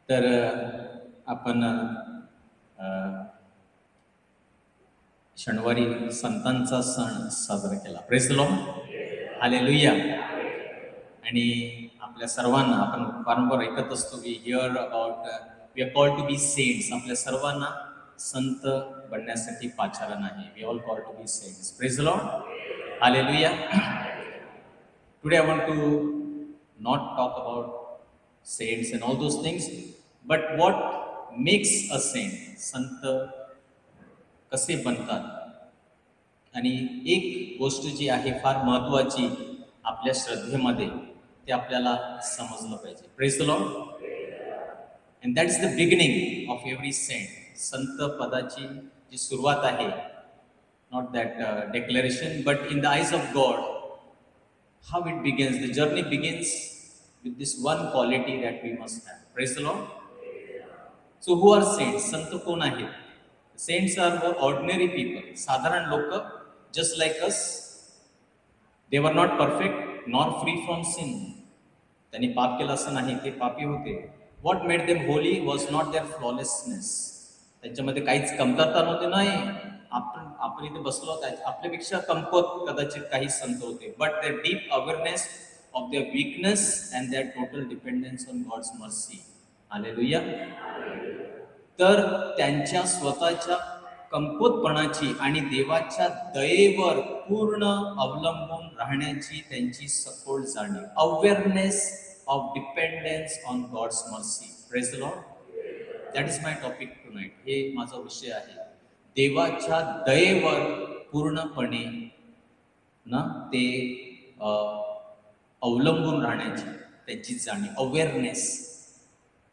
तर आपण शनिवारी संतांचा सण साजरा केला. Praise the Lord. हालेलुया. आणि आपल्या सर्वांना आपण वारंवार ऐकत असतो की hear about we are called to be saints. आपल्या सर्वांना संत बनण्यासाठी पाचारण आहे. We all called to be saints. Praise the Lord. Hallelujah. Today I want to not talk about saints and all those things, but what makes a saint. संत कसे बनतात. आणि एक गोष्ट जी आहे फार महत्त्वाची आपल्या श्रद्धेमध्ये ते आपल्याला समजलं पाहिजे. Praise the Lord. And that is the beginning of every saint. संत पदाची जी सुरुवात आहे, not that declaration, but in the eyes of God how it begins. The journey begins with this one quality that we must have. Praise the Lord. So who are saints? Sant कोण आहेत? Saints are the ordinary people. साधारण लोक, just like us. They were not perfect nor free from sin. त्यांनी पाप केलं असं नाही, ते पापी होते. What made them holy was not their flawlessness. त्यांच्यामध्ये काहीच कमतरता नव्हती. नाही, आपण इथे बसलो, आपल्यापेक्षा कमकुवत कदाचित काही संत होते. But the deep awareness of their weakness and their total dependence on God's mercy. Hallelujah. तर त्यांच्या स्वतःच्या कमकुवतपणाची आणि देवाच्या दयेवर पूर्ण अवलंबून राहण्याची त्यांची सखोल जाणीव. Awareness of dependence on God's mercy. Praise the Lord. That is my topic tonight. हे माझा विषय आहे. देवाच्या दयेवर पूर्णपणे ना ते अवलंबून राहण्याची त्याची जाणीव. अवेअरनेस.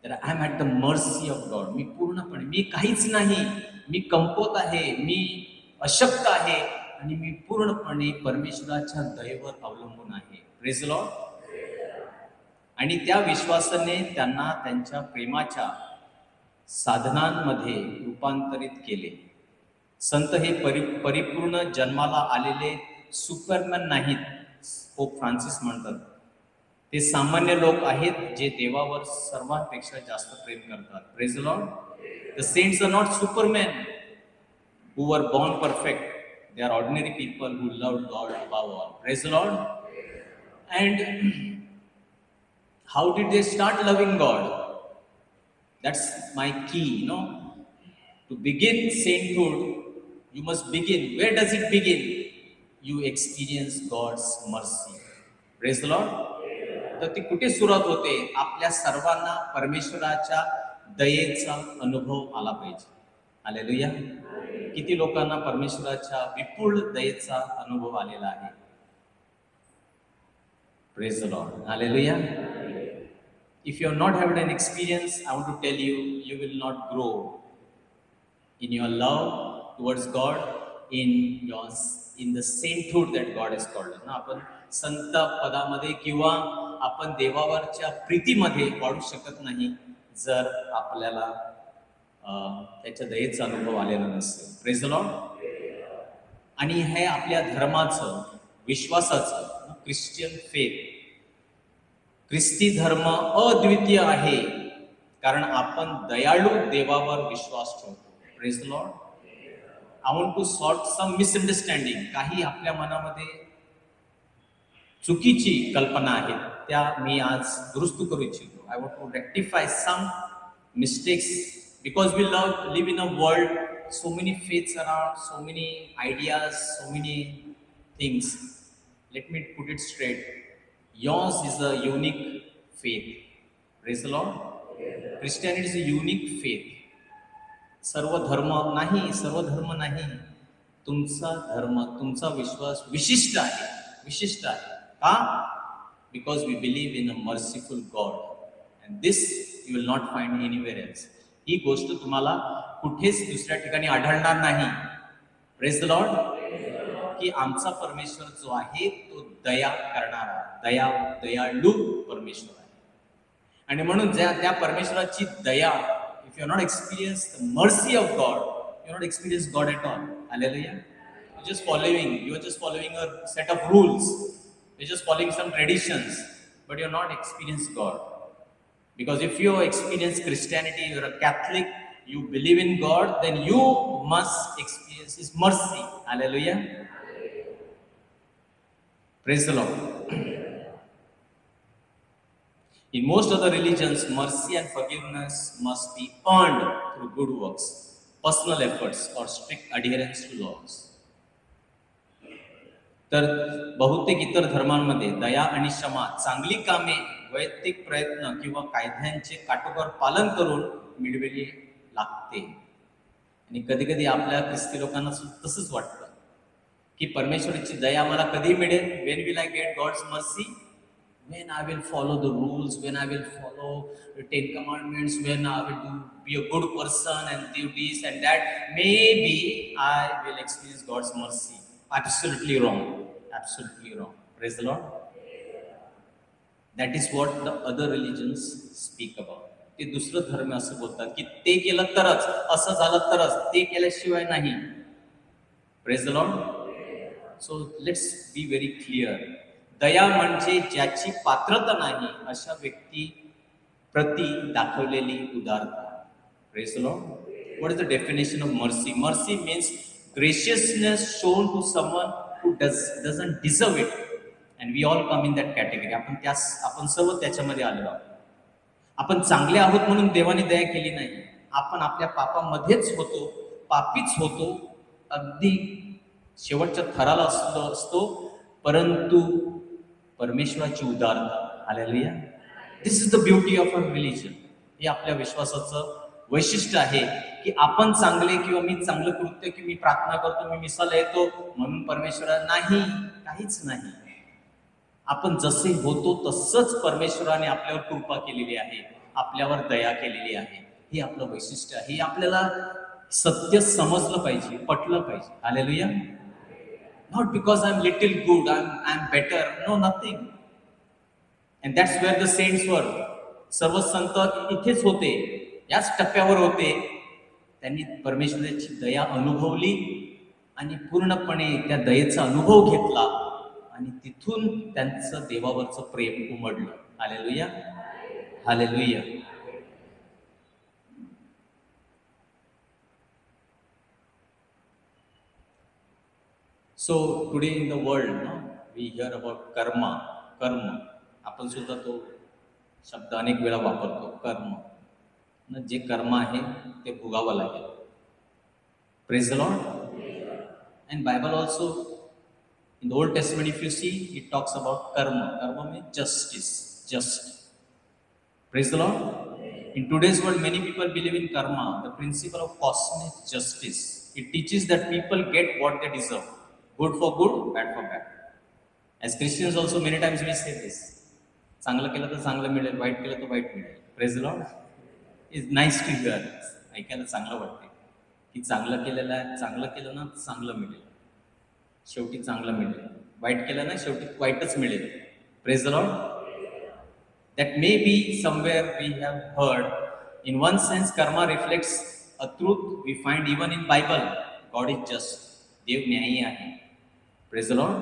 तर I am at the mercy of God. मी पूर्णपणे, मी काहीच नाही, मी कमकुवत आहे, मी अशक्त आहे आणि मी पूर्णपणे परमेश्वराच्या दयेवर अवलंबून आहे. Praise the Lord. आणि त्या विश्वासाने त्यांना त्यांच्या प्रेमाच्या साधनांमध्ये रूपांतरित केले. संत हे परिपूर्ण जन्माला आलेले सुपरमॅन नाहीत. पोप फ्रान्सिस म्हणतात ते सामान्य लोक आहेत जे देवावर सर्वांपेक्षा जास्त प्रेम करतात. Praise the Lord. The saints are not superman who were born perfect. They are ordinary people who love God above all. Praise the Lord. And how did they start loving God? That's my key, To begin sainthood, you must begin. Where does it begin? You experience God's mercy. Praise the Lord. तर ती कुठे सुरुवात होते? आपल्या सर्वांना परमेश्वराच्या दयेचा अनुभव आला पाहिजे. हालेलुया. किती लोकांना परमेश्वराच्या विपुल दयेचा अनुभव आलेला आहे? Praise the Lord. Hallelujah. If you have not had an experience, I want to tell you, you will not grow in your love towards God, in the sainthood that God has called us. आपण संत पदामध्ये किंवा आपण देवावरच्या प्रीतीमध्ये वाढू शकत नाही जर आपल्याला त्याच्या दयेचा अनुभव आलेला नसेल. Praise the Lord. आणि हे आपल्या धर्माचं, विश्वासाचं, ख्रिश्चन फेथ, ख्रिस्ती धर्म अद्वितीय आहे कारण आपण दयाळू देवावर विश्वास ठेवतो. Praise the Lord. I want to sort some misunderstanding. काही आपल्या मनामध्ये चुकीची कल्पना आहेत त्या मी आज दुरुस्त करू इच्छितो. I want to rectify some mistakes because we live in a world, so many faiths around, so many ideas, so many things. Let me put it straight. Yours is a unique faith. Praise the Lord. Christianity is a unique faith. सर्व धर्म नाही. तुमचा धर्म, तुमचा विश्वास विशिष्ट आहे. का? Because we believe in a merciful God. And this you will not find anywhere else. ही गोष्ट तुम्हाला कुठेच दुसऱ्या ठिकाणी आढळणार नाही. Praise the Lord. की आमचा परमेश्वर जो आहे तो दया करणारा, दयाळू परमेश्वर आहे. आणि म्हणून त्या परमेश्वराची दया, if you not experience the mercy of God, you not experience God at all. Hallelujah. You are just following a set of rules. You're just following some traditions, but you're not experienced God. Because if you experience Christianity, you're a Catholic, you believe in God, then you must experience His mercy. Hallelujah. Praise the Lord. In most other religions, mercy and forgiveness must be earned through good works, personal efforts, or strict adherence to laws. तर बहुतेक इतर धर्मांमध्ये दया आणि क्षमा, चांगली कामे, वैयक्तिक प्रयत्न किंवा कायद्यांचे काटेकोर पालन करून मिळवली लागते. आणि कधी कधी आपल्या ख्रिस्ती लोकांना तसंच वाटतं की परमेश्वराची दया मला कधी मिळेल. When will I get God's mercy? when I will follow the rules, when I will follow the 10 commandments, when I will be a good person and do this and that, maybe I will experience God's mercy. Absolutely wrong. Absolutely wrong. Praise the Lord. That is what the other religions speak about. ते दुसरं धर्म असं बोलतात की ते केलं तरच, असं झालं तरच, ते केल्याशिवाय नाही. Praise the Lord. So let's be very clear. दया म्हणजे ज्याची पात्रता नाही अशा व्यक्ती प्रति दाखवलेली उदारता. Praise the Lord. What is the definition of mercy? Mercy means graciousness shown to someone who doesn't deserve it, and we all come in that category. आपण सर्व त्याच्यामध्ये आलो आहोत. आपण चांगले आहोत म्हणून देवाने दया केली नाही. आपण आपल्या पापामध्येच होतो, पापीच होतो, अगदी शेवटच्या थराला असतो, परंतु परमेश्वराची उदारता. Hallelujah. This is the beauty of our religion. हे आपल्या विश्वासाचं वैशिष्ट्य आहे की आपण चांगले किंवा मी चांगलं कृत्य की मी प्रार्थना करतो, मी मिसाला येतो म्हणून परमेश्वरा नाही, काहीच नाही. आपण जसे होतो तसंच परमेश्वराने आपल्यावर कृपा केलेली आहे, आपल्यावर दया केलेली आहे. हे आपलं वैशिष्ट्य आहे. हे आपल्याला सत्य समजलं पाहिजे, पटलं पाहिजे. Hallelujah. Not because I'm little good, I'm better. No, nothing. And that's where the saints were. सर्व संत इथेच होते, याच टप्प्यावर होते. त्यांनी परमेश्वराची दया अनुभवली आणि पूर्णपणे त्या दयेचा अनुभव घेतला आणि तिथून त्यांचं देवावरचं प्रेम उमडलं. Hallelujah. Hallelujah. So today in the world, we hear about karma. आपण सुद्धा तो शब्द अनेक वेळा वापरतो. कर्म, जे कर्म आहे ते भोगावं लागेल. Praise the Lord. And Bible also, in the Old Testament, if you see, it talks about karma. Karma means justice, just. Praise the Lord. In today's world, many people believe in karma, the principle of cosmic justice. It teaches that people get what they deserve. Good for good, bad for bad. As Christians also many times we say this. चांगलं केलं तर चांगलं मिळेल, वाईट केलं तर वाईट मिळेल. Praise the Lord. It's nice to hear. ऐकायला चांगलं वाटते की चांगलं केलेलं आहे, चांगलं केलं ना चांगलं मिळेल, शेवटी चांगलं मिळेल. वाईट केलं ना शेवटी वाईटच मिळेल. Praise the Lord. That may be somewhere we have heard. In one sense, karma reflects a truth we find even in Bible. God is just. देव न्यायी आहे. Praise the Lord.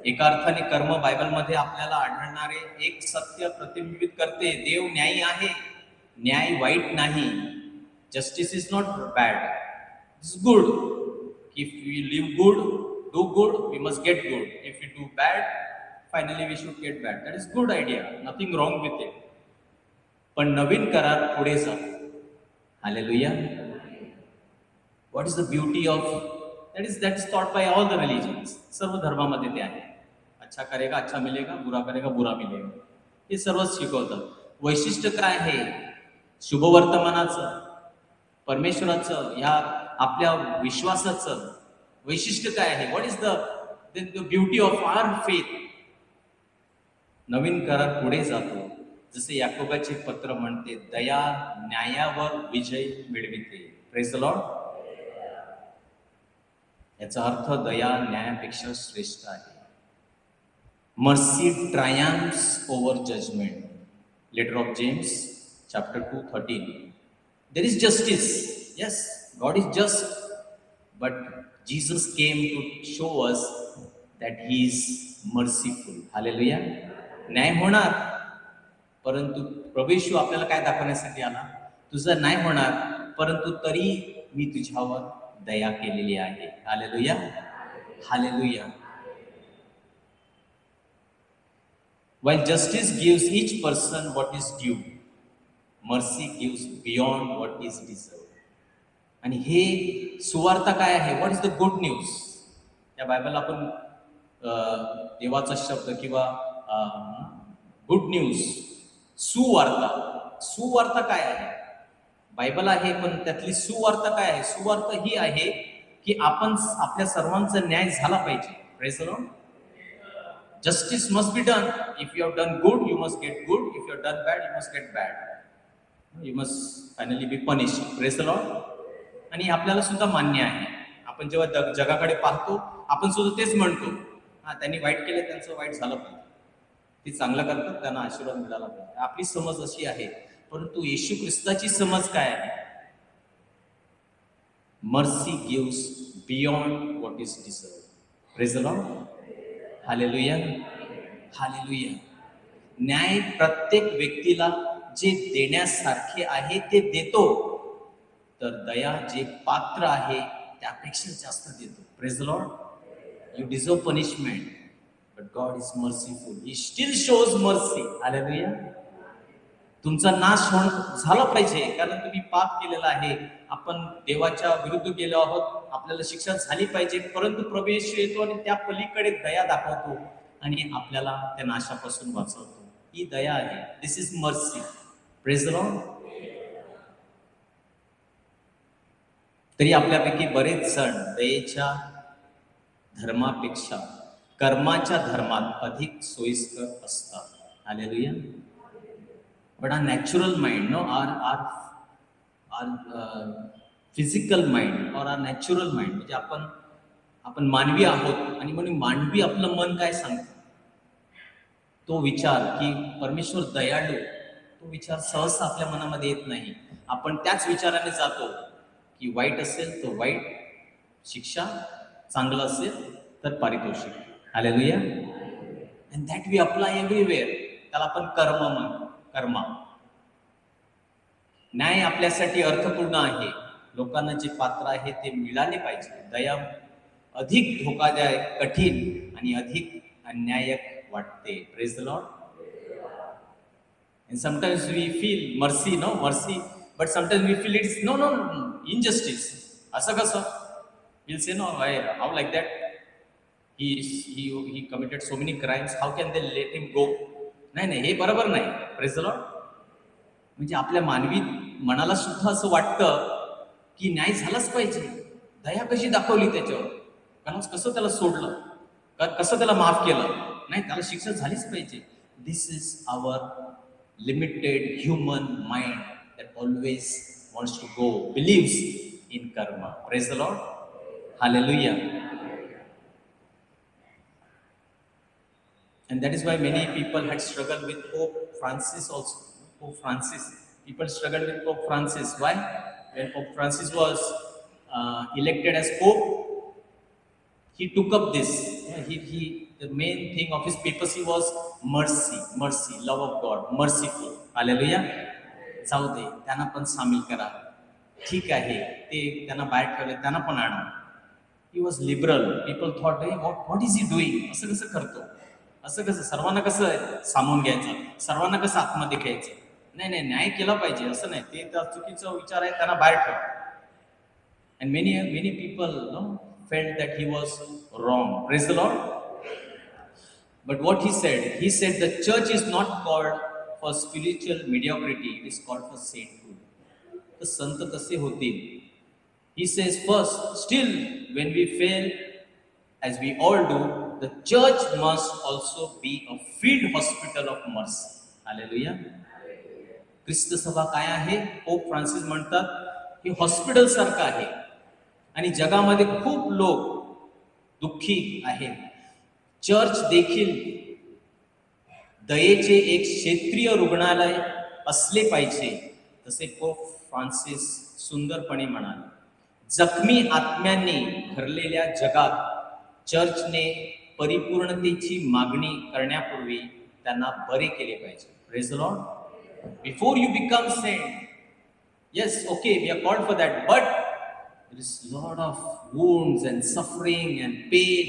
एका अर्थाने कर्म बायबलमध्ये आपल्याला आढळणारे एक सत्य प्रतिबिंबित करते. देव न्यायी आहे, न्याय वाईट नाही. Justice is not bad, it's good. If we live good, do good, we must get good. If we do bad, finally we should get bad. That is good idea, nothing wrong with it. पण नवीन करार पुढे जातो. Hallelujah. What is the beauty of that is taught by all the religions. सर्व धर्मामध्ये ते आहे. अच्छा करेगा अच्छा मिलेगा, बुरा करेगा बुरा मिलेगा. हे सर्वच शिकवतात. वैशिष्ट्य काय आहे शुभवर्तमानाचं, परमेश्वराचं, ह्या आपल्या विश्वासाचं वैशिष्ट्य काय आहे? What is the beauty of our faith? नवीन करार पुढे जातो. जसे याकोबाचे पत्र म्हणते, दया न्यायावर विजय मिळविते. Praise the Lord. याचा अर्थ दया न्यायापेक्षा श्रेष्ठ आहे. Mercy triumphs over judgement. Letter of James chapter 2:13. There is justice. Yes, God is just, but Jesus came to show us that he is merciful. Hallelujah. न्याय होणार, परंतु प्रभू येशू आपल्याला काय दाखवण्यासाठी आला? तुझं नाही होणार, परंतु तरी मी तुझ्यावर दया केलेली आहे. Hallelujah, hallelujah. While justice gives each person what is due, mercy gives beyond what is deserved. आणि हे सुवार्ता काय आहे? What is the good news? या बायबल आपण देवाचा शब्द किंवा गुड न्यूज, सुवार्ता. सुवार्ता काय आहे? बायबल आहे, पण त्यातली सुवार्ता काय आहे? सुवार्ता ही आहे की आपण आपल्या सर्वांचा न्याय झाला पाहिजे. Praise the Lord. Justice must be done. If you have done good, you must get good. If you have done bad, you must get bad. You must finally be punished. Praise the Lord. आणि आपल्याला सुद्धा मान्य आहे. आपण जेव्हा जगाकडे पाहतो, आपण सुद्धा तेच म्हणतो, त्यांनी वाईट केले, त्यांचं वाईट झालं पाहिजे. ती चांगलं करतात, त्यांना आशीर्वाद मिळाला पाहिजे. आपली समज अशी आहे. परंतु येशू ख्रिस्ताची समज काय आहे? Mercy gives beyond what is deserved. Praise the Lord. Hallelujah, hallelujah. न्याय प्रत्येक व्यक्तीला जे देण्यासारखे आहे ते देतो, तर दया जे पात्र आहे त्यापेक्षा जास्त देतो. Praise the Lord. You deserve punishment, but God is merciful. He steel shows mercy. Hallelujah. तुमचा नाश झाला पाहिजे, कारण तुम्ही पाप केलेला आहे, आपण देवाच्या विरुद्ध गेलो आहोत, आपल्याला शिक्षा झाली पाहिजे. परंतु प्रभू येशू येतो आणि त्या पलीकडे दया दाखवतो आणि आपल्याला त्या नाशापासून वाचवतो. ही दया आहे. This is mercy. Praise the Lord. तरी आपल्यापैकी बरेच जण दयेच्या धर्मापेक्षा कर्माच्या धर्मात अधिक सोयीस्कर असतात. Hallelujah. But our natural mind, no, our physical mind or our natural mind, म्हणजे आपण मानवी आहोत आणि म्हणून मानवी आपलं मन काय सांगतं, तो विचार की परमेश्वर दयाळू, तो विचार सहसा आपल्या मनामध्ये येत नाही. आपण त्याच विचाराने जातो की वाईट असेल तर वाईट शिक्षा, चांगलं असेल तर पारितोषिक. Hallelujah. And that we apply everywhere. त्याला आपण कर्म म्हणतो. कर्मा. न्याय आपल्यासाठी अर्थपूर्ण आहे. लोकांना जे पात्र आहे ते मिळाले पाहिजे. दया अधिक धोकादायक, कठीण आणि अधिक अन्यायक वाटते. Praise the Lord. And sometimes we feel mercy, no mercy, but sometimes we feel it's no injustice. असं कसं? We'll say no, how like that? He committed so many crimes. How can they let him go? नाही, हे बरोबर नाही. Praise the Lord. म्हणजे आपल्या मानवी मनाला सुद्धा असं वाटतं की न्याय झालाच पाहिजे. दया कशी दाखवली त्याच्यावर? कारण कसं त्याला सोडलं, कसं त्याला माफ केलं? नाही, त्याला शिक्षा झालीच पाहिजे. This is our limited human mind that always wants to go, believes in karma. Praise the Lord. Hallelujah. And that is why many people had struggled with Pope Francis also. Pope Francis. People struggled with Pope Francis. Why? When Pope Francis was elected as Pope, he took up this. The main thing of his papacy was mercy, love of God, merciful. Hallelujah. जाऊ दे, त्यांना पण सामील करा. ठीक आहे, ते त्यांना बाहेर ठेवले, त्यांना पण आणा. He was liberal. People thought, hey, what is he doing? असं कसं करतो? असं कसं सर्वांना कसं सामावून घ्यायचं, सर्वांना कसं आतमध्ये घ्यायचं? नाही, न्याय केला पाहिजे असं नाही. ते तर चुकीचा विचार आहे, त्यांना बाहेर ठेवा. And many people felt that he was wrong. Praise the Lord. But what he said the church is not called for spiritual mediocrity, it is called for sainthood. तर संत कसे होतील? He says first, still when we fail as we all do, the church must also be a field hospital of mercy. Hallelujah. ख्रिस्त सभा काय आहे? Pope Francis म्हणतात की hospital सारखं आहे आणि जगामध्ये खूप लोक दुःखी आहेत. चर्च देखील दयेचे एक क्षेत्रीय रुग्णालय असले पाहिजे. तसे पोप फ्रान्सिस सुंदरपणे म्हणाले, जखमी आत्म्यांनी भरलेल्या जगात चर्चने परिपूर्णतेची मागणी करण्यापूर्वी त्यांना बरे केले पाहिजे. Praise the Lord. Before you become saint, yes, okay, we are called for that, but there is a lot of wounds and suffering and pain.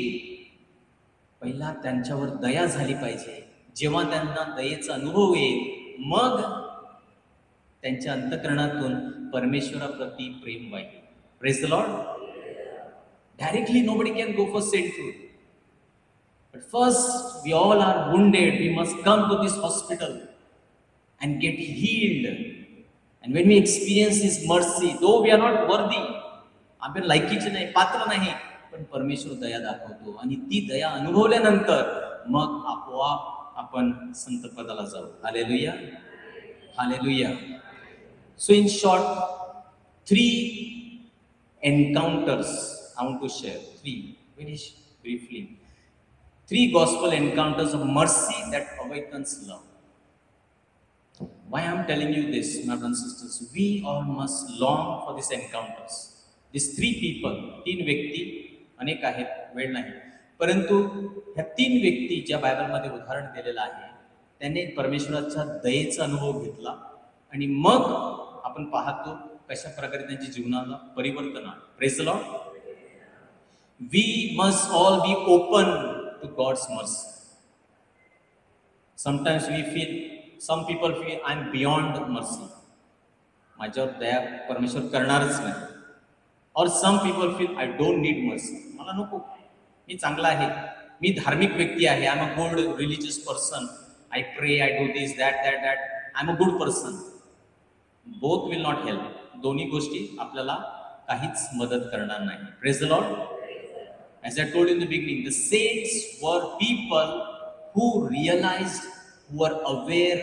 पहिला त्यांच्यावर दया झाली पाहिजे. जेव्हा त्यांना दयेचा अनुभव येईल, मग त्यांच्या अंतःकरणातून परमेश्वराप्रती प्रेम वाहिल. Praise the Lord. Directly nobody can go for sainthood. But first, we all are wounded. We must come to this hospital and get healed. And when we experience His mercy, though we are not worthy, आपण लायकीचे नाही, पात्र नाही, पण परमेश्वर दया दाखवतो आणि ती दया अनुभवल्यानंतर मग आपोआप आपण संत पदाला जाऊ. Hallelujah, hallelujah. So in short, 3 encounters I want to share. 3, very briefly. 3 gospel encounters of mercy that awakens love. Why I am telling you this, my brothers and sisters? We all must long for these encounters. These 3 people, 3 व्यक्ती, अनेक आहेत, वेळ नाही, परंतु ह्या 3 व्यक्ती ज्या बायबलमध्ये उदाहरण दिलेलं आहे, त्यांनी परमेश्वराच्या दयेचा अनुभव घेतला आणि मग आपण पाहतो कशा प्रकारे त्यांच्या जीवनाला परिवर्तन आलं. Praise the Lord. We must all be open to God's mercy. Sometimes some people feel I'm beyond mercy. माझ्यावर दया परमेश्वर करणारच नाही. Or some people feel I don't need mercy. मला नको, मी चांगला आहे, मी धार्मिक व्यक्ती आहे, I'm a good religious person. I pray, I do this, that. I'm a good person. Both will not help. दोन्ही गोष्टी आपल्याला काहीच मदत करणार नाही. Praise the Lord. As I told you in the beginning, the saints were people who realized, who were aware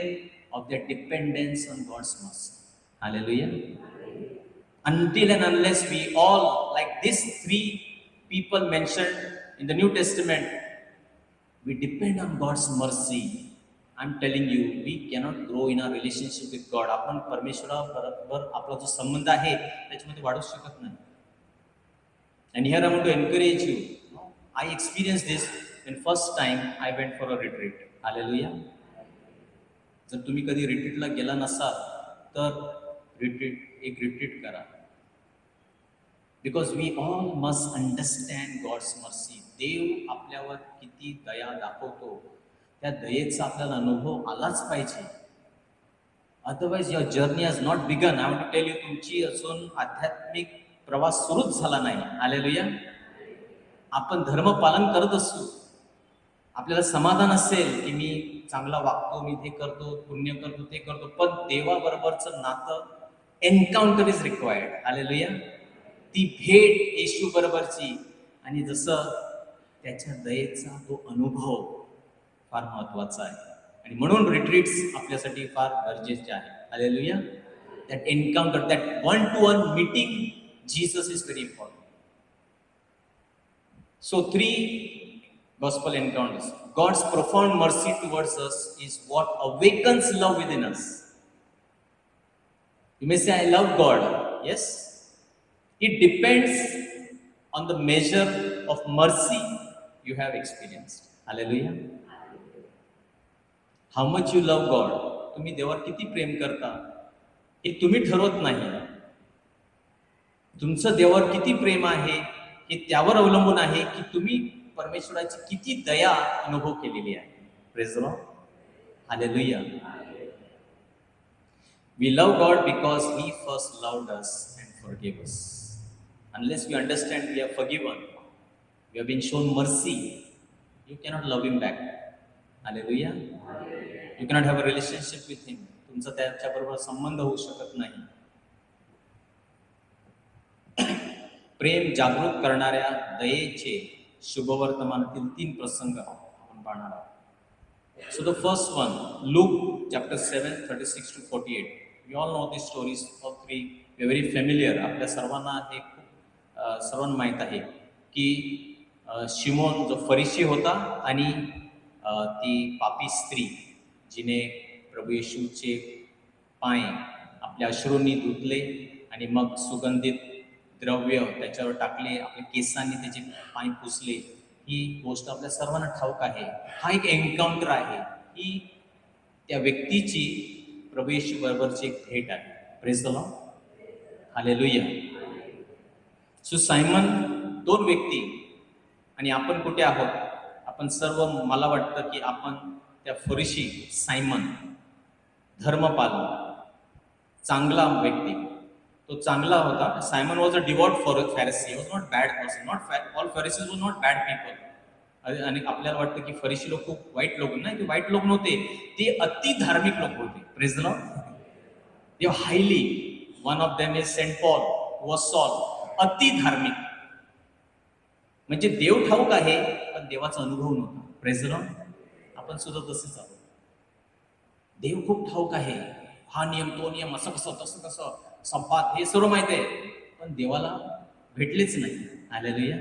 of their dependence on God's mercy. Hallelujah. Until and unless we all, like these 3 people mentioned in the New Testament, we depend on God's mercy. I'm telling you, we cannot grow in our relationship with God. आपण परमेश्वराबरोबर आपला जो संबंध आहे त्याच्यामध्ये वाढू शकत नाही. And here I want to encourage you. I experienced this when first time I went for a retreat. Hallelujah. जर तुम्ही कधी रिट्रीटला गेला नसाल तर एक रिट्रीट करा. Because we all must understand God's mercy. देव आपल्यावर किती दया दाखवतो, त्या दयेचा आपल्याला अनुभव आलाच पाहिजे. Otherwise your journey has not begun. I want to tell you, तुमची अजून आध्यात्मिक प्रवास सुरूच झाला नाही. हालेलुया. आपण धर्म पालन करत असू, आपल्याला समाधान असेल की मी चांगला वागतो, मी हे करतो, पुण्य करतो, ते करतो, पण देवाबरोबरचं नातं, एन्काउंटर इज रिक्वायर्ड. हालेलुया. ती भेट येशू बरोबरची आणि जसं त्याच्या दयेचा तो अनुभव फार महत्वाचा आहे आणि म्हणून रिट्रीट्स आपल्यासाठी फार गरजेचे आहे. Hallelujah. That encounter, that 1-to-1 meeting Jesus is very important. So 3 gospel encounters. God's profound mercy towards us is what awakens love within us. You may say, I love God. Yes. It depends on the measure of mercy you have experienced. Hallelujah. How much you love God. तुम्ही देवावर किती प्रेम करता हे तुम्ही ठरवत नाही. तुमचं देवावर किती प्रेम आहे हे त्यावर अवलंबून आहे की तुम्ही परमेश्वराची किती दया अनुभव केलेली आहे. Praise the Lord. Hallelujah. We love God because He first loved us and forgave us. Unless we understand we are forgiven, we have been shown mercy, you cannot love Him back. Hallelujah. You cannot have a relationship with Him. तुमचा त्याच्याबरोबर संबंध होऊ शकत नाही. प्रेम जागृत करणाऱ्या दयेचे शुभवर्तमानातील 3 प्रसंग आपण पाहणार आहोत. So the first one, Luke chapter 7, 36-48. We all know these stories of 3. We are very familiar. आपल्या सर्वांना हे खूप सर्वांना माहीत आहे की शिमोन जो फरिशी होता आणि ती पापी स्त्री जिने प्रभू येशूचे पाय आपल्या अश्रूंनी धुतले आणि मग सुगंधित द्रव्य त्याच्यावर टाकले, आपल्या केसांनी त्याचे पाय पुसले. ही गोष्ट आपल्या सर्वांना ठाऊक आहे. हा एक एन्काउंटर आहे. ही त्या व्यक्तीची प्रभू येशू बरोबरची एक भेट आहे. Praise the Lord. Hallelujah. So Simon, दोन व्यक्ती, आणि आपण कुठे आहोत? आपण सर्व, मला वाटतं की आपण त्या फरीशी सायमन, धर्मपाल, चांगला व्यक्ती, तो चांगला होता. Simon was a devout Pharisee, was not bad person. Not all Pharisees was not bad people. आणि आपल्याला वाटतं की फरीशी लोक खूप वाईट लोक. नाही, ते वाईट लोक नव्हते, ते अति धार्मिक लोक होते. Praise the Lord. They were highly. One of them is Saint Paul, was Saul. अति धार्मिक म्हणजे देव ठाऊक आहे, पण देवाचा अनुभव नव्हता. Praise the Lord. आपण सुद्धा तसेच आहोत. देव खूप ठाऊक आहे, हा नियम, तो नियम, असं कसं, तसं कसं, संपात, हे सर्व माहिती आहे, पण देवाला भेटलेच नाही. हालेलुया.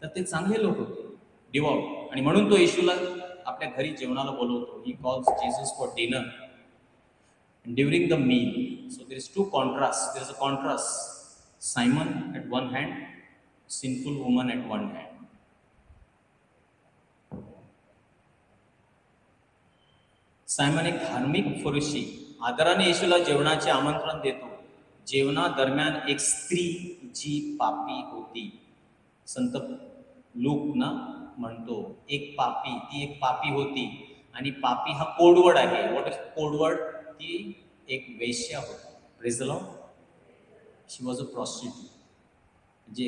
तर ते चांगले लोक होते, डिवॉट. आणि म्हणून तो येशूला आपल्या घरी जेवणाला बोलवतो. He calls Jesus for dinner during the meal. So there is two contrast. There is a contrast. Simon at one hand, sinful woman at one hand. Simon एक धार्मिक फरीसी आदराने येशूला जेवणाचे आमंत्रण देतो. जेवणा दरम्यान एक स्त्री जी पापी होती. संत लूक ना म्हणतो एक पापी, ती एक पापी होती. आणि पापी हा कोडवर्ड आहे. What is codeword? ती एक वेश्या होती. Praise the Lord. She was a prostitute. म्हणजे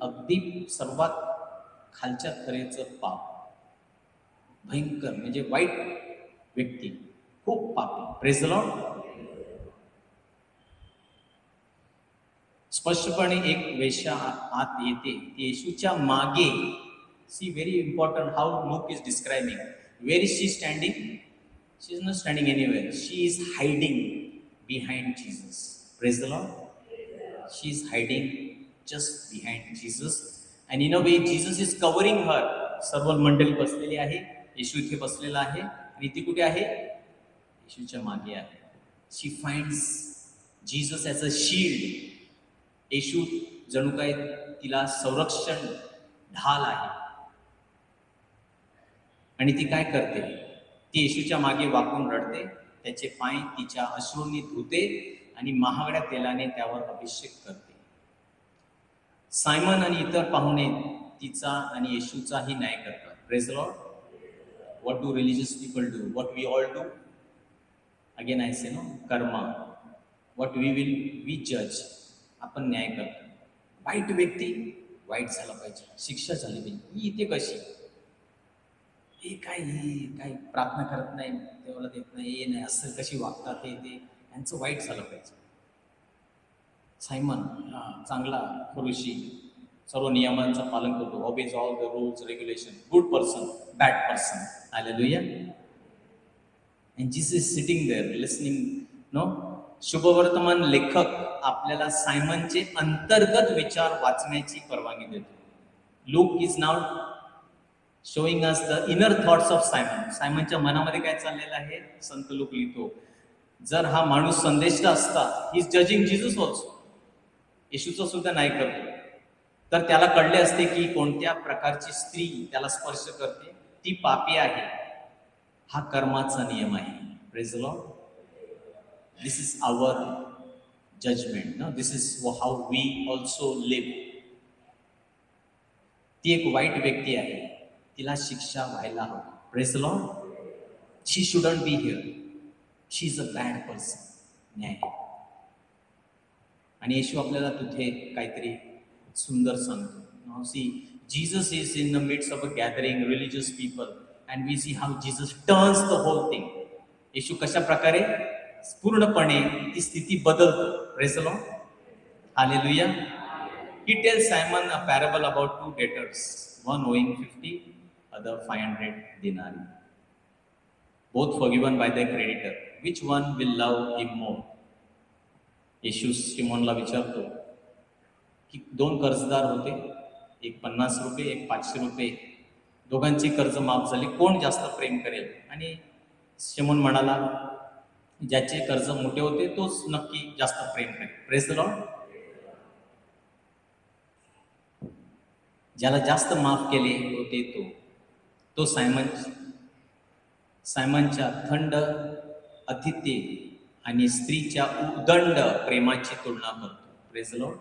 अगदी सर्वात खालच्या थरेचं पाप, भयंकर, म्हणजे वाईट व्यक्ती, खूप पापी. Praise the Lord. स्पष्टपणे एक वेश्या आत येते. ती येशूच्या मागे. See, very important how Luke is describing. Where is she standing? She is not standing anywhere. She is hiding behind Jesus. Praise the Lord. She is hiding just behind Jesus, and in a way Jesus is covering her. सर्व मंडळी बसलेली आहे, येशू इथे बसलेला आहे, आणि ती कुठे आहे? येशूच्या मागे आहे. She finds Jesus as a shield. येशू जणू काय तिला संरक्षण ढाल आहे. आणि ती काय करते? ती येशूच्या मागे वाकून रडते, त्याचे पाय तिच्या अश्रूंनी धुते आणि महागड्या तेलाने त्यावर अभिषेक करते. सायमन आणि इतर पाहुणे तिचा आणि येशूचाही न्याय करतात. Praise the Lord. What do religious people do? What we all do? Again I say, no, karma. What we will, we जज. आपण न्याय करतो. वाईट व्यक्ती, वाईट झाला पाहिजे, शिक्षा झाली पाहिजे. ही इथे कशी? हे काय प्रार्थना करत नाही, देवाला देत नाही, हे नाही, असं कशी वागतात, ते यांचं वाईट झालं पाहिजे. सायमन चांगला फरीसी, सर्व नियमांचं पालन करतो. Obeys all the rules, regulation. Good person, bad person. Hallelujah. And Jesus is sitting there listening. No, शुभवर्तमान लेखक आपल्याला सायमनचे अंतर्गत विचार वाचण्याची परवानगी देतो. Luke is now showing us the inner thoughts of Simon. सायमनच्या मनामध्ये काय चाललेलं आहे? संत लूक लिहितो, जर हा माणूस संदेष्ट असता, he is judging Jesus also, येशूचा सुद्धा न्याय करतो, तर त्याला कळले असते की कोणत्या प्रकारची स्त्री त्याला स्पर्श करते, ती पापी आहे. हा कर्माचा नियम आहे. Praise the Lord. This is our judgement. No, this is how we also live. ती एक वाईट व्यक्ती आहे, तिला शिक्षा व्हायला हवी. Praise the Lord. She shouldn't be here. She is a bad person. न्याय. आणि येशू आपल्याला तिथे काहीतरी सुंदर सांगतो. Now see, Jesus is in the midst of a gathering religious people, and we see how Jesus turns the whole thing. Yeshu कशा प्रकारे पूर्णपणे ती स्थिती बदलतो. Praise the Lord. Hallelujah. He tells Simon a parable about two debtors, one owing 50, other 500 denarii. Both forgiven by their creditor. Which one will love him more? येशू शिमोनला विचारतो की दोन कर्जदार होते, एक 50 रुपये, एक 500 रुपये. दोघांची कर्ज माफ झाली, कोण जास्त प्रेम करेल? आणि शिमोन म्हणाला, ज्याचे कर्ज मोठे होते तोच नक्की जास्त प्रेम करेल. Praise the Lord. ज्याला जास्त माफ केले होते तो सायमन सायमनच्या थंड अतिथी आणि स्त्रीच्या उदंड प्रेमाची तुलना करतो. Praise the Lord.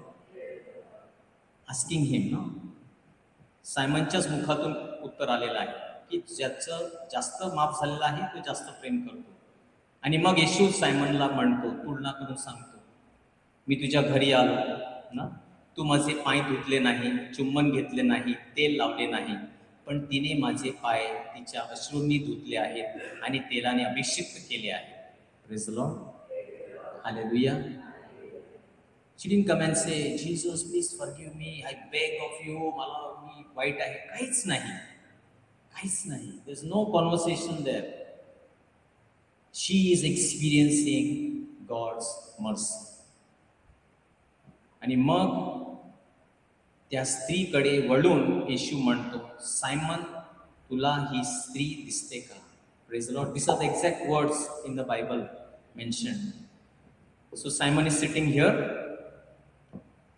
आस्किंग हिम ना, सायमनच्याच मुखातून उत्तर आलेलं आहे की ज्याचं जास्त माफ झालेलं आहे तो जास्त प्रेम करतो. आणि मग येशू सायमनला म्हणतो, तुलना करून सांगतो, मी तुझ्या घरी आलो ना, तू माझे पाय धुतले नाही, चुंबन घेतले नाही, तेल लावले नाही, पण तिने माझे पाय तिच्या अश्रूंनी धुतले आहेत आणि तेलाने अभिषिक्त केले आहे. Praise the Lord. Hallelujah. She didn't come and say, Jesus, please forgive me, I beg of you, मला मी वाईट आहे. काहीच नाही, काहीच नाही. There's no conversation there. She is experiencing God's mercy. आणि मग त्या स्त्रीकडे वळून येशू म्हणतो, सायमन, तुला ही स्त्री दिसते का? Praise the Lord. These are the exact words in the Bible mentioned. So Simon is sitting here,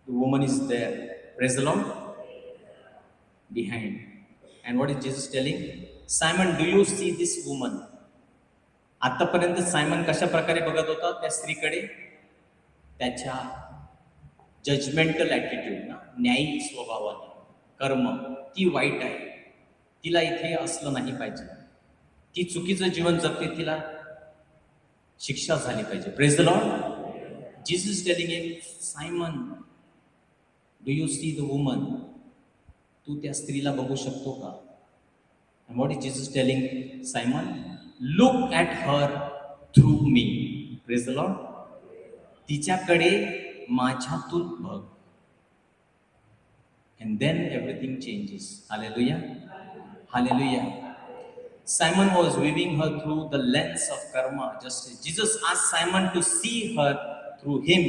the woman is there. Praise the Lord. Behind. And what is Jesus telling? Simon, do you see this woman? आतापर्यंत Simon कशा प्रकारे बघत होता त्या स्त्रीकडे? त्याच्या judgemental attitude ना, न्यायी स्वभावाने, कर्म, ती वाईट आहे, तिला इथे असलं नाही पाहिजे, ती चुकीचं जीवन जगते, तिला शिक्षा झाली पाहिजे. Praise the Lord. Jesus telling him, Simon, do you see the woman? तू त्या स्त्रीला बघू शकतो का? And what is Jesus telling Simon? Look at her through me. Praise the Lord. तिच्याकडे माझ्यातून बघ. And then everything changes. Hallelujah. Hallelujah. Simon was viewing her through the lens of karma. Just as Jesus asked Simon to see her through him,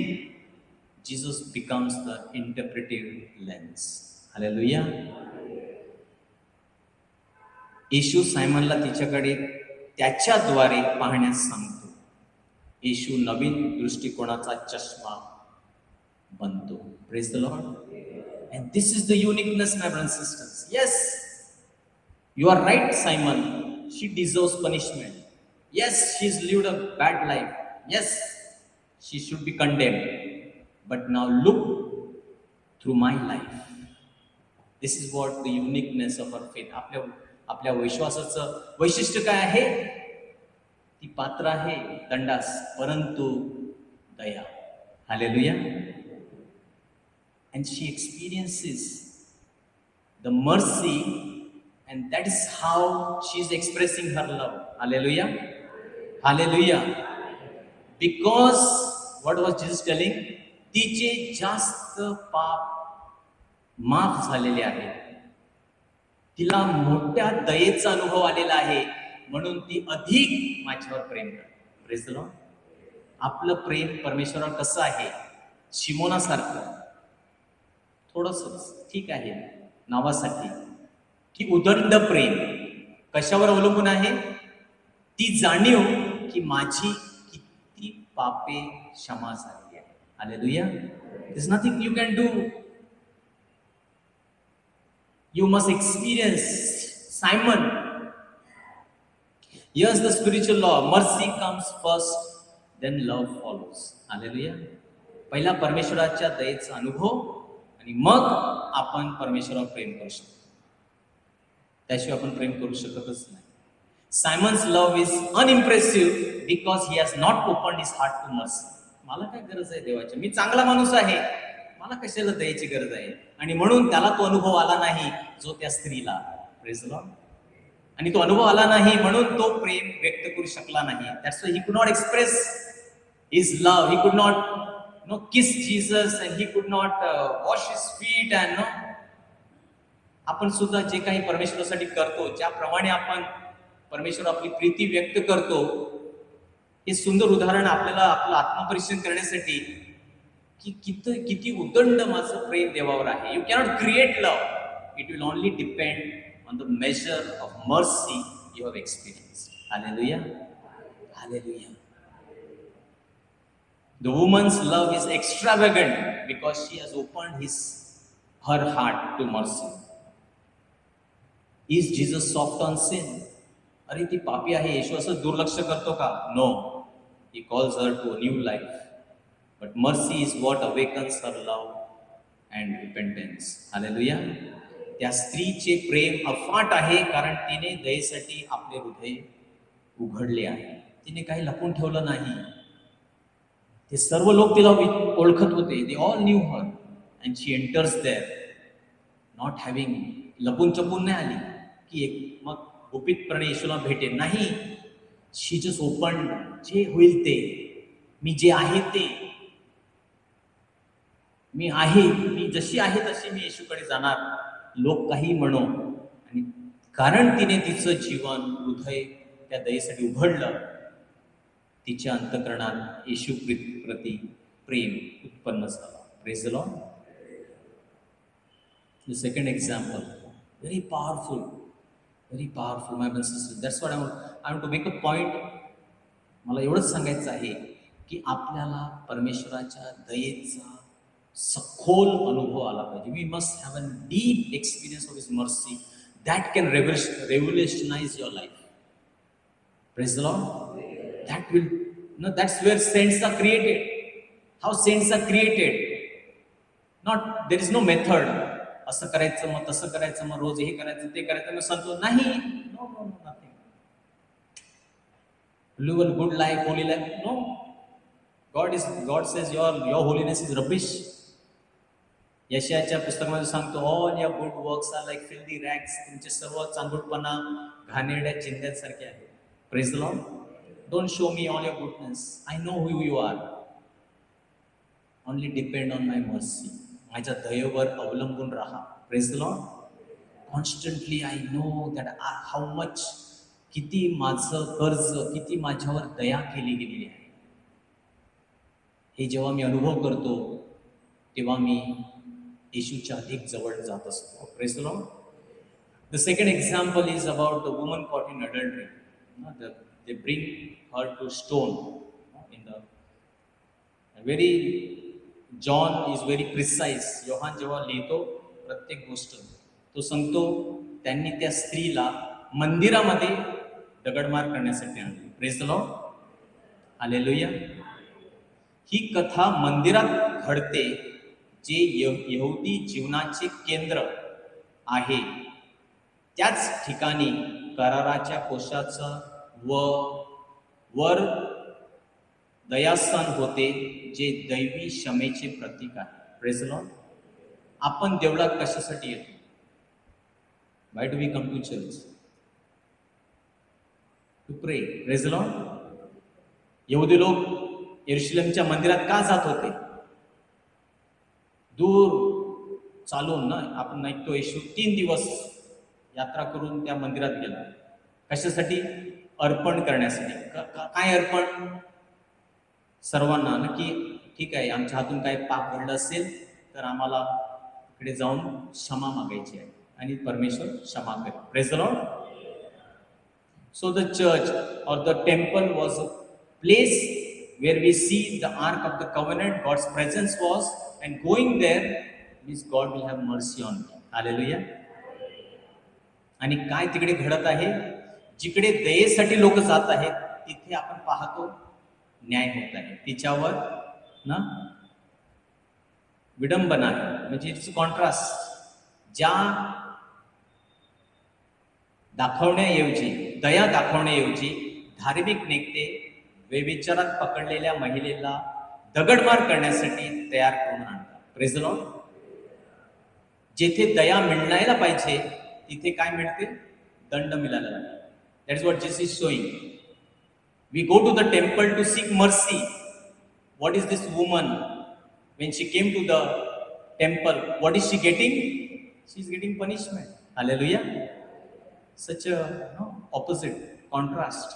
Jesus becomes the interpretive lens. Hallelujah. येशू सायमनला तिच्याकडे त्याच्याद्वारे पाहण्यास सांगतो. येशू नवीन दृष्टिकोनाचा चष्मा बनतो. Praise the Lord. And this is the uniqueness, my brothers and sisters. Yes, you are right, Simon. She deserves punishment. Yes, she's lived a bad life. Yes, she should be condemned. But now look through my life. This is what the uniqueness of our faith. आपल्या विश्वासाचं वैशिष्ट्य काय आहे? ती पात्र आहे दंडास, परंतु दया. Hallelujah. And she experiences the mercy, and that is how she is expressing her love. Hallelujah. Hallelujah. Because what was Jesus telling? तिचे जास्त पाप माफ झालेले आहेत, तिला मोठ्या दयेचा अनुभव आलेला आहे, म्हणून ती अधिक माझ्यावर प्रेम करते. Praise the Lord. आपलं प्रेम परमेश्वरावर कसं आहे? शिमोनासारखं, थोडंसं ठीक आहे नावासाठी, की उदंड प्रेम कशावर अवलंबून आहे? ती जाणीव की माझी किती पापे क्षमा झाली आहे. Hallelujah. There is nothing you can do. You must experience Simon. Here's the spiritual law. Mercy comes first, then love follows. Hallelujah. पहिला परमेश्वराच्या दयेचा अनुभव आणि मग आपण परमेश्वरावर प्रेम करू शकतो. त्याशिवाय आपण प्रेम करू शकतच नाही. Simon's love is unimpressive because he has not opened his heart to mercy. मला काय गरज आहे देवाची? मी चांगला माणूस आहे, मला कशाला दयेची गरज आहे? आणि म्हणून त्याला तो अनुभव आला नाही जो त्या स्त्रीला. Praise the Lord. आणि तो अनुभव आला नाही म्हणून तो प्रेम व्यक्त करू शकला नाही. That's why he could not express his love. He could not kiss Jesus, and he could not wash his feet and आपण सुद्धा जे काही परमेश्वरासाठी करतो, ज्याप्रमाणे आपण परमेश्वर आपली प्रीती व्यक्त करतो, हे सुंदर उदाहरण आपल्याला आपलं आत्मपरीक्षण करण्यासाठी की किती उदंड माझं प्रेम देवावर आहे. You cannot create love. It will only depend on the measure of mercy you have experience. Hallelujah. Hallelujah. The woman's love is extravagant because she has opened her heart to mercy. Is Jesus soft on sin? अरे ती पापी आहे, येशू असं दुर्लक्ष करतो का? No, he calls her to a new life. But mercy is what awakens her love and repentance. Hallelujah. त्या स्त्रीचे प्रेम अफाट आहे कारण तिने दयेसाठी आपले हृदय उघडले आहे. तिने काही लपून ठेवलं नाही. ते सर्व लोक तिला ओळखत होते. They all knew her and she enters there not having, लपून चपून नाही आली की एक मग गुपितपणे येशूला भेटेल. नाही, शी जस्ट ओपन. जे होईल ते, मी जे आहे ते, मी आहे, मी जशी आहे तशी मी येशूकडे जाणार, लोक काही म्हणो. आणि कारण तिने तिचं जीवन, हृदय त्या दयेसाठी उघडलं, तिच्या अंतःकरणात येशू प्रती प्रेम उत्पन्न झालं. Praise the Lord. The second example, very powerful, my brothers and sisters. That's what I want to make a point. मला एवढंच सांगायचं आहे की आपल्याला परमेश्वराच्या दयेचा सखोल अनुभव आला पाहिजे. We must have a deep experience of his mercy that can revolutionize your life. Praise the Lord. That will, that's where saints are created. How saints are created? Not, there is no method. असं करायचं मग तसं करायचं मग रोज हे करायचं ते करायचं मग संतोष नाही. No no no, nothing. Live a good life, holy life. No. God says your holiness is rubbish. यशायाच्या पुस्तकामध्ये सांगतो, all your good works are like filthy rags. तुमचे सर्व चांगुलपणा घाणेरड्या चिंध्यांसारखे आहे. Praise the Lord. Don't show me all your goodness. I know who you are. Only depend on my mercy. माझ्या दयेवर अवलंबून राहा. Praise the Lord. Constantly I know that how much, किती माझं कर्ज, किती माझ्यावर दया केली गेलेली आहे. हे जेव्हा मी अनुभव करतो तेव्हा मी येशूच्या अधिक जवळ जात असतो. Praise the Lord. The second example is about the woman caught in adultery. They bring her to stone in the very, John is very precise. Yohan जेव्हा लिहितो प्रत्येक गोष्ट तो सांगतो, त्यांनी त्या स्त्रीला मंदिरामध्ये दगडमार करण्यासाठी आणली. Praise the Lord. हालेलुया. ही कथा मंदिरात घडते, जे यहुदी जीवनाचे केंद्र आहे. त्याच ठिकाणी कराराच्या कोशाचं वर दयासन होते, जे दैवी क्षमेचे प्रतीक आहे. Praise the Lord. आपण देवळात कशासाठी येतो? Why do we come to church? To pray. Praise the Lord. यहुदी लोक यरुशलेमच्या मंदिरात का जात होते? दूर चालून ना, आपण ऐकतो येशू 3 दिवस यात्रा करून त्या मंदिरात गेला. कशासाठी? अर्पण करण्यासाठी. काय अर्पण? सर्वांना ना, की ठीक आहे, आमच्या हातून काय पाप घडलं असेल तर आम्हाला इकडे जाऊन क्षमा मागायची आहे आणि परमेश्वर क्षमा करेल. Praise the Lord. So the church or the temple was a place where we see the ark of the covenant, God's presence was, and going there means God will have mercy on me. Hallelujah. आणि काय तिकडे घडत आहे? जिकडे दयेसाठी लोक जात आहेत तिथे आपण पाहतो न्याय होत आहे. तिच्यावर ना विडंबना आहे. म्हणजे इट्स कॉन्ट्रास्ट. ज्या दाखवण्याऐवजी, दया दाखवण्याऐवजी धार्मिक नेते व्यभिचारात पकडलेल्या महिलेला दगडमार करण्यासाठी तयार करून आणतात. Praise the Lord. जेथे दया मिळायला पाहिजे तिथे काय मिळते? दंड मिळाला. That is what Jesus is showing. We go to the temple to seek mercy. What is this woman? When she came to the temple, what is she getting? She is getting punishment. Hallelujah. Such a opposite contrast.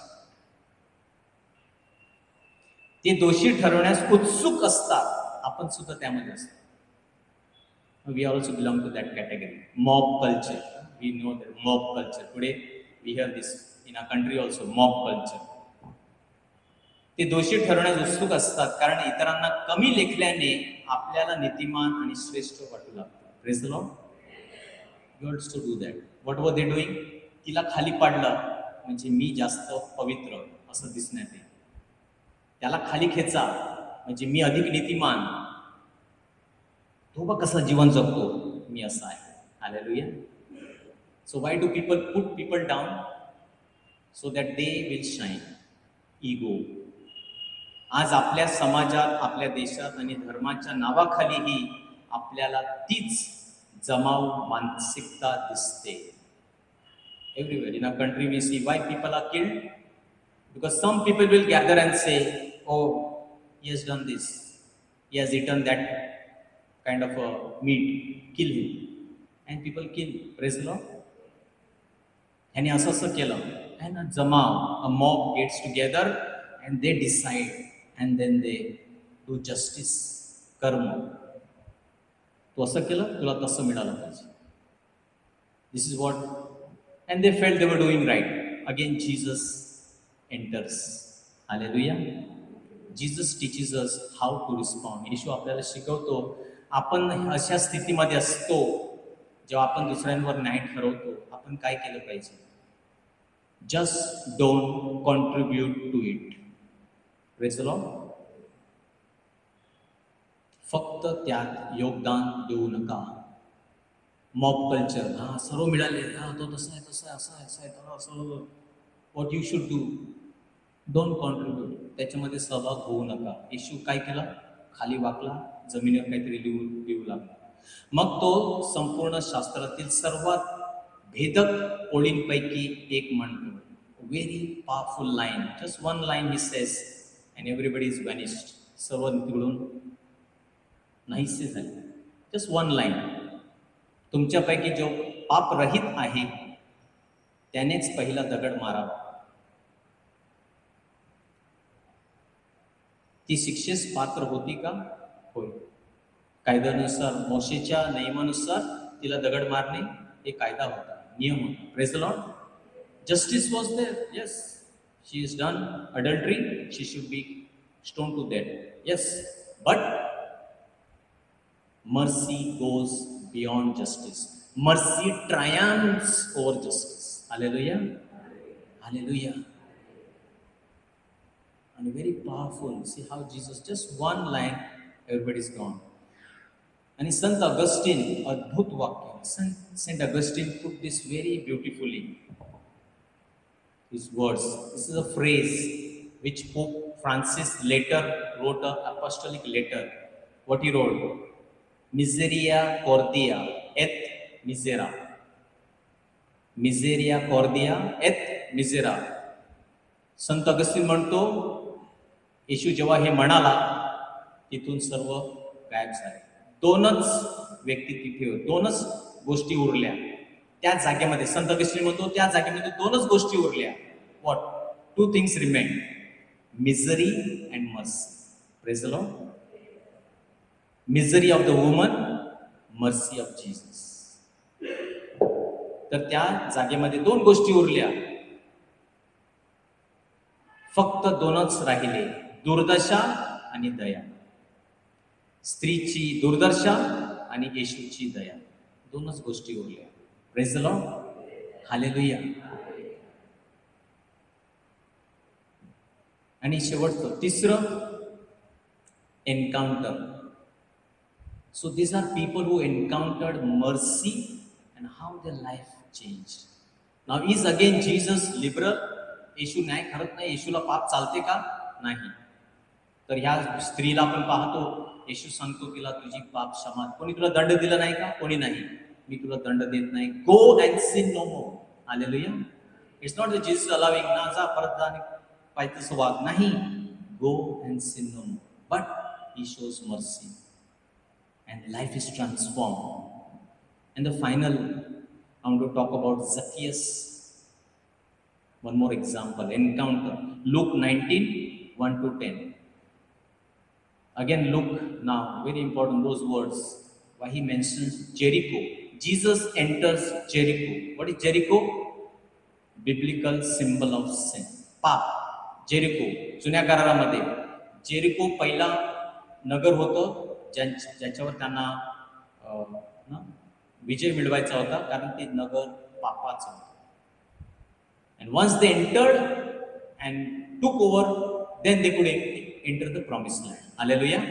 ते दोषी ठरवण्यास उत्सुक असतात. आपण सुद्धा त्यामध्ये असतो. We also belong to that category. Mob culture. We know that mob culture. Today we hear this in a country also. Mob culture. ते दोषी ठरवण्यास उत्सुक असतात कारण इतरांना कमी लेखल्याने आपल्याला नीतिमान आणि श्रेष्ठ वाटू लागतं. Praise the Lord. You also do that. What वर दे डुईंग? तिला खाली पाडलं म्हणजे मी जास्त पवित्र असं दिसण्यात येईल. त्याला खाली खेचा म्हणजे मी अधिक नीतिमान, तो बघ कसं जीवन जगतो, मी असा आहे. Hallelujah. So why do people put people down? So that they will shine. Ego. आज आपल्या समाजात, आपल्या देशात आणि धर्माच्या नावाखालीही आपल्याला तीच जमाव मानसिकता दिसते. Everywhere in our country we see why people are killed, because some people will gather and say, oh, he has done this, he has eaten that kind of a meat, kill him. And people kill. Praise the Lord. ह्याने असं असं केलं. And a जमाव, a mob gets together and they decide and then they do justice, कर्म. तू असं केलं, तुला तसं मिळालं पाहिजे. This is what, and they felt they were doing right. Again Jesus enters. Hallelujah. Jesus teaches us how to respond. येशू आपल्याला शिकवतो, आपण अशा स्थितीमध्ये असतो जेव्हा आपण दुसऱ्यांवर न्याय ठरवतो, आपण काय केलं पाहिजे? Just don't contribute to it. Praise the Lord. फक्त त्यात योगदान देऊ नका. मॉब कल्चर, हा सर्व मिळाले, हा तो तसा आहे, तसा आहे, असं आहे, असं आहे, तर असं. What you should do, don't contribute. त्याच्यामध्ये सहभाग होऊ नका. येशू काय केला? खाली वाकला, जमिनीवर काहीतरी लिहू लागला. मग तो संपूर्ण शास्त्रातील सर्वात भेदक ओळींपैकी एक म्हणतो. Very powerful line, just one line he says and everybody is vanished. सर्व तिकडून नाहीसे झाले. Just one line. तुमच्यापैकी जो पापरहित आहे त्यानेच पहिला दगड मारावा. ती शिक्षेस पात्र होती का? होय. कायद्यानुसार, मोशेच्या नियमानुसार तिला दगड मारणे हे कायदा होता, नियम होता. Praise the Lord. Justice was there. Yes, she is done adultery, she should be stone to death. Yes, but mercy goes beyond justice. Mercy triumphs over justice. Hallelujah. Hallelujah. And very powerful. See how Jesus, just one line, everybody's gone. And Sant Augustine, adbhut vakya. Saint Augustine put this very beautifully. His words. This is a phrase which Pope Francis later wrote an apostolic letter. What he wrote? Misericordia et misera. Misericordia et misera. संत अगस्तीन म्हणतो, येशू जेव्हा हे म्हणाला तिथून सर्व गायब झाले. दोनच व्यक्ती तिथे होते, दोनच गोष्टी उरल्या त्या जागेमध्ये. संत अगस्तीन म्हणतो त्या जागेमध्ये दोनच गोष्टी उरल्या. What? Two things remain, misery and mercy. Praise the Lord. Misery of the woman, mercy of Jesus. तर त्या जागेमध्ये दोन गोष्टी उरल्या, फक्त दोनच राहिले, दुर्दशा आणि दया. स्त्रीची दुर्दशा आणि येशूची दया, दोनच गोष्टी उरल्या. Praise the Lord. हालेलुया. आणि शेवटचं तिसरं, encounter. So these are people who encountered mercy and how their life changed. Now is again Jesus liberal? येशू न्याय करत नाही. येशूला पाप चालते का? नाही. तर ह्या स्त्रीला आपण पाहतो, येशू सांगतो तिला तुझी पाप क्षमा. कोणी तुला दंड दिला नाही का? कोणी नाही. मी तुला दंड देत नाही. Go and sin no more. Hallelujah. It's not the Jesus allowing ना जा परत जा पाहिजे वाग. नाही. Go and sin no more. But he shows mercy. And life is transformed. And the final, I want to talk about Zacchaeus. One more example, encounter. Luke 19, 1 to 10. Again, look now, very important, those words. Why he mentions Jericho. Jesus enters Jericho. What is Jericho? Biblical symbol of sin. पाप. Jericho. जुन्या करारामध्ये Jericho पहिला नगर होतं ज्याच्यावर त्यांना विजय मिळवायचा होता, कारण ते नगर पापाचं होतं. And once they entered and took over, then they could enter the promised land. Hallelujah.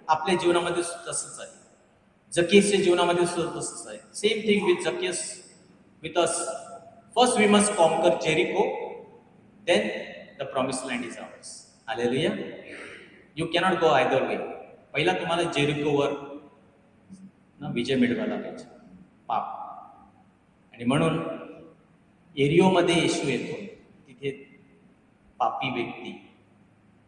आपल्या जीवनामध्ये तसंच आहे. जकियसच्या जीवनामध्ये सुद्धा तसंच आहे. Same thing with Zacchaeus, with us. First we must conquer Jericho, then the promised land is ours. Hallelujah. You cannot go either way. पहिला तुम्हाला जेरिकोवर विजय मिळवायला पाहिजे, पाप. आणि म्हणून एरियोमध्ये येशू येतो, तिथे पापी व्यक्ती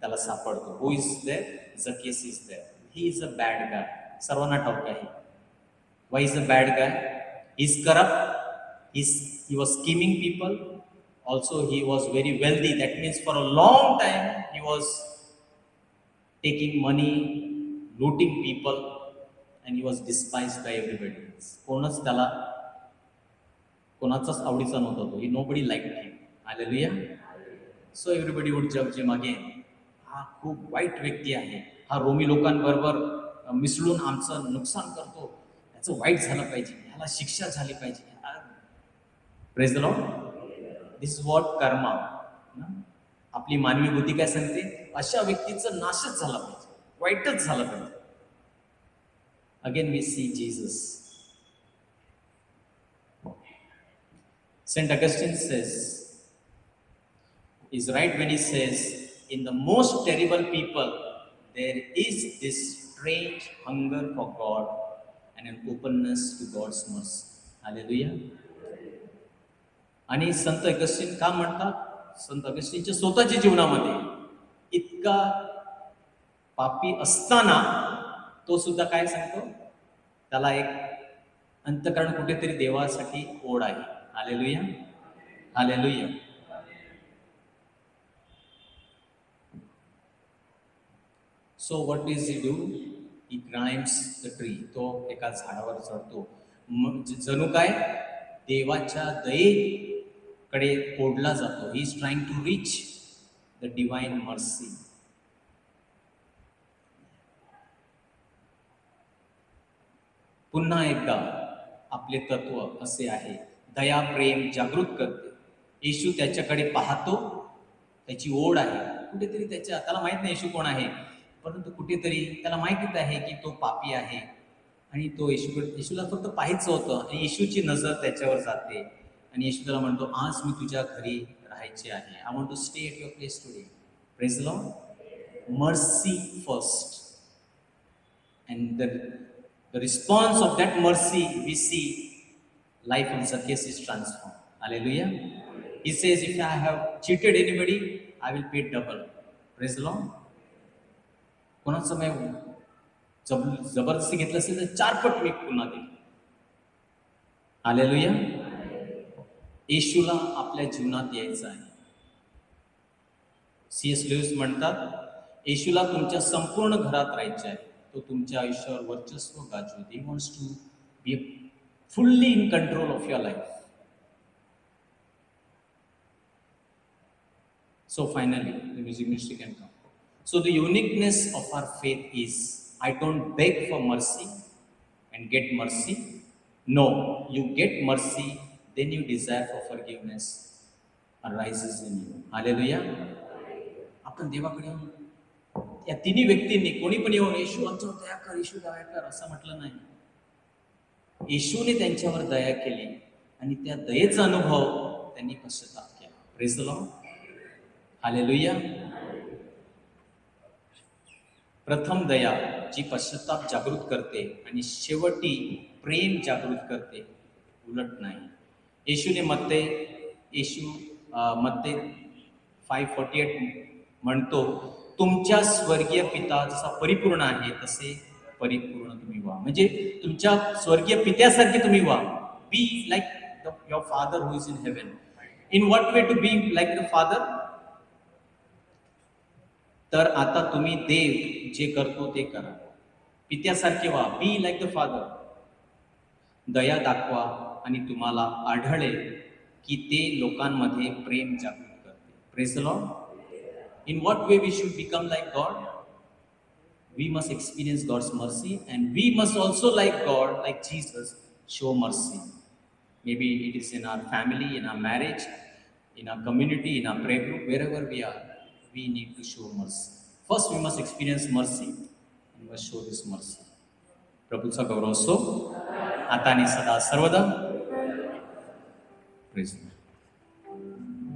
त्याला सापडतो. Who is there? Zacchaeus is there. He is a bad guy. सर्वांना ठाऊक आहे. Why is a bad guy? He is corrupt. He was scheming people. Also he was very wealthy. That means for a long time he was taking money, looting people, and he was despised by everybody. कोणच त्याला कोणाचाच आवडीचा नव्हता तो. Nobody liked him. Hallelujah. So everybody would judge him again. हा खूप वाईट व्यक्ती आहे, हा रोमी लोकांबरोबर मिसळून आमचं नुकसान करतो, याचं वाईट झालं पाहिजे, ह्याला शिक्षा झाली पाहिजे. Praise the Lord. This is what karma. आपली मानवी बुद्धी काय सांगते? अशा व्यक्तीचं नाशच झाला पाहिजे, वाईटच झालं पाहिजे. Again we see Jesus. St. Augustine is right when he says, in the most terrible people there is this strange hunger for God and an openness to God's mercy. Hallelujah. आणि संत अगस्टिन का म्हणतात? संत अगस्टिनच्या स्वतःच्या जीवनामध्ये इतका पापी असताना तो सुद्धा काय सांगतो? त्याला एक अंतःकरण कुठेतरी देवासाठी ओढ आहे. Hallelujah, hallelujah. So what does he do? He climbs the tree. तो एका झाडावर चढतो. जणू काय देवाच्या दयेकडे ओढला जातो. He is trying to reach the divine mercy. पुन्हा एकदा आपले तत्व असे आहे, दया प्रेम जागृत करते. येशू त्याच्याकडे पाहतो, त्याची ओढ आहे कुठेतरी. त्याला माहित नाही येशू कोण आहे, परंतु कुठेतरी त्याला माहितीच आहे की तो पापी आहे. आणि तो येशूला फक्त पाहायचं होतं. आणि येशूची नजर त्याच्यावर जाते आणि येशू त्याला म्हणतो, आज मी तुझ्या घरी राहायचे आहे. I want to stay at your place today. Praise the Lord. Mercy first. And the response of that mercy, we see life of Zacchaeus is transformed. Hallelujah. He says, if I have cheated anybody, I will pay double. Praise the Lord. कोणाचं मी जबरदस्ती घेतलं असेल तर 4 पट मी पुन्हा देईल. Hallelujah. येशूला आपल्या जीवनात यायचं आहे. C.S. लुईस म्हणतात, येशूला तुमच्या संपूर्ण घरात राहायचे आहे. तो तुमच्या आयुष्यावर वर्चस्व गाजवू. He wants to be fully in control of your life. So finally, the music ministry can come. So the uniqueness of our faith is, I don't beg for mercy and get mercy. No, you get mercy, then your desire for forgiveness arises in you. Hallelujah. आपण देवाकडे या तिन्ही व्यक्तींनी कोणी पण येऊन येशू आमच्यावर दया कर, येशू दया कर असं म्हटलं नाही. येशूने त्यांच्यावर दया केली आणि त्या दयेचा अनुभव त्यांनी पश्चाताप केला. Praise the Lord. हालेलुया. प्रथम दया जी पश्चाताप जागृत करते आणि शेवटी प्रेम जागृत करते, उलट नाही. येशूने मत्ते 5:48 म्हणतो, तुमच्या स्वर्गीय पिता जसा परिपूर्ण आहे तसे परिपूर्ण तुम्ही व्हा. म्हणजे तुमच्या स्वर्गीय पित्यासारखे तुम्ही व्हा. Be like your Father who is in heaven. In what way to be like the Father? तर आता तुम्ही देव जे करतो ते करा, पित्यासारखे व्हा. Be like the father. दया दाखवा आणि तुम्हाला आढळेल की ते लोकांमध्ये प्रेम जागृत करते. Praise the Lord. In what way we should become like God? We must experience God's mercy, and we must also, like God, like Jesus, show mercy. Maybe it is in our family, in our marriage, in our community, in our prayer group, wherever we are, we need to show mercy. First, we must experience mercy and must show this mercy. प्रभूचा गौरव असो आता आणि सदा सर्वदा. Praise the Lord.